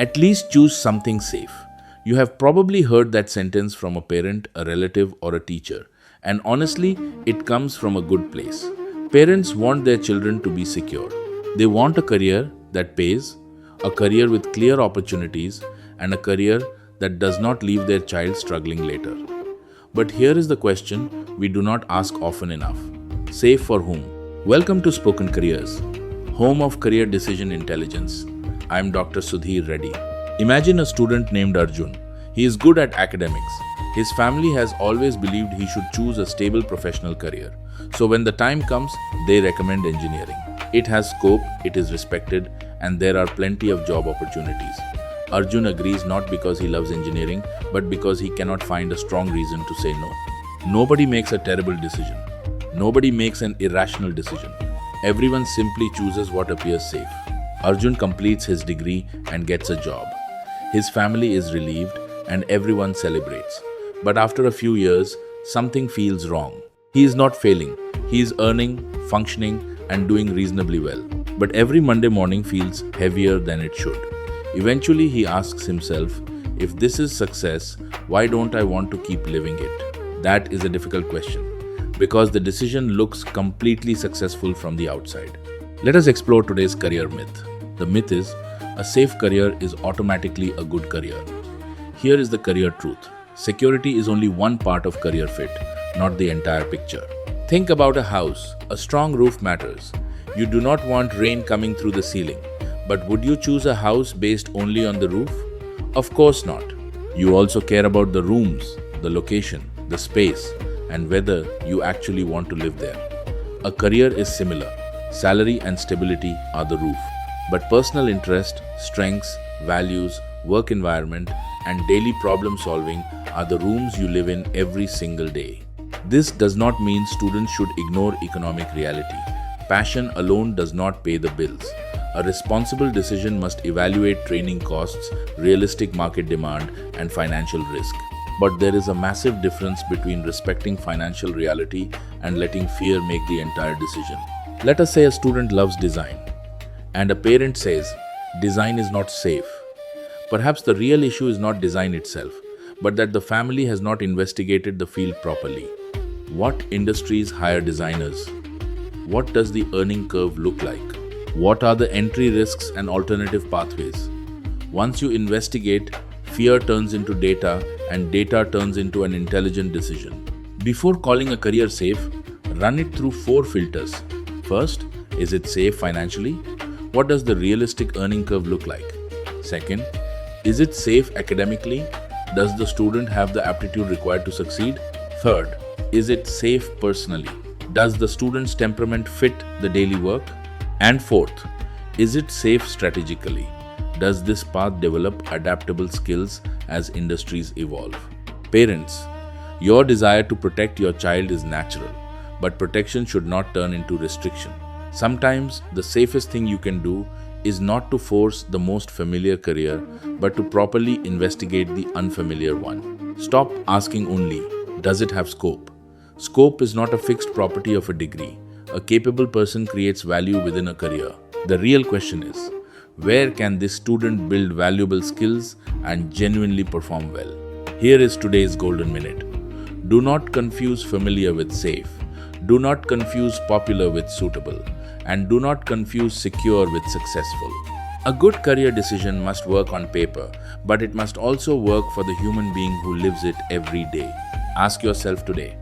At least choose something safe. You have probably heard that sentence from a parent, a relative, or a teacher. And honestly, it comes from a good place. Parents want their children to be secure. They want a career that pays, a career with clear opportunities, and a career that does not leave their child struggling later. But here is the question we do not ask often enough. Safe for whom? Welcome to Spoken Careers, home of career decision intelligence. I am Dr. Sudhir Reddy. Imagine a student named Arjun. He is good at academics. His family has always believed he should choose a stable professional career. So when the time comes, they recommend engineering. It has scope, it is respected, and there are plenty of job opportunities. Arjun agrees not because he loves engineering, but because he cannot find a strong reason to say no. Nobody makes a terrible decision. Nobody makes an irrational decision. Everyone simply chooses what appears safe. Arjun completes his degree and gets a job. His family is relieved and everyone celebrates. But after a few years, something feels wrong. He is not failing. He is earning, functioning, and doing reasonably well. But every Monday morning feels heavier than it should. Eventually, he asks himself, if this is success, why don't I want to keep living it? That is a difficult question, because the decision looks completely successful from the outside. Let us explore today's career myth. The myth is, a safe career is automatically a good career. Here is the career truth. Security is only one part of career fit, not the entire picture. Think about a house. A strong roof matters. You do not want rain coming through the ceiling. But would you choose a house based only on the roof? Of course not. You also care about the rooms, the location, the space, and whether you actually want to live there. A career is similar. Salary and stability are the roof. But personal interest, strengths, values, work environment, and daily problem solving are the rooms you live in every single day. This does not mean students should ignore economic reality. Passion alone does not pay the bills. A responsible decision must evaluate training costs, realistic market demand, and financial risk. But there is a massive difference between respecting financial reality and letting fear make the entire decision. Let us say a student loves design, and a parent says, design is not safe. Perhaps the real issue is not design itself, but that the family has not investigated the field properly. What industries hire designers? What does the earning curve look like? What are the entry risks and alternative pathways? Once you investigate, fear turns into data and data turns into an intelligent decision. Before calling a career safe, run it through 4 filters. First, is it safe financially? What does the realistic earning curve look like? Second, is it safe academically? Does the student have the aptitude required to succeed? Third, is it safe personally? Does the student's temperament fit the daily work? And fourth, is it safe strategically? Does this path develop adaptable skills as industries evolve? Parents, your desire to protect your child is natural, but protection should not turn into restriction. Sometimes the safest thing you can do is not to force the most familiar career, but to properly investigate the unfamiliar one. Stop asking only, does it have scope? Scope is not a fixed property of a degree. A capable person creates value within a career. The real question is, where can this student build valuable skills and genuinely perform well? Here is today's golden minute. Do not confuse familiar with safe. Do not confuse popular with suitable. And do not confuse secure with successful. A good career decision must work on paper, but it must also work for the human being who lives it every day. Ask yourself today,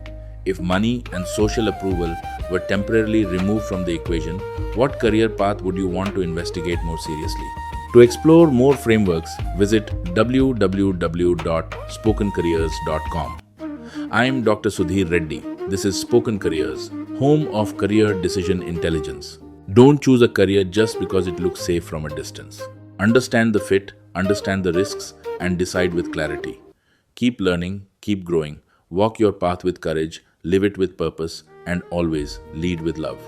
if money and social approval were temporarily removed from the equation, what career path would you want to investigate more seriously? To explore more frameworks, visit www.spokencareers.com. I am Dr. Sudhir Reddy. This is Spoken Careers, home of career decision intelligence. Don't choose a career just because it looks safe from a distance. Understand the fit, understand the risks, and decide with clarity. Keep learning, keep growing, walk your path with courage, live it with purpose, and always lead with love.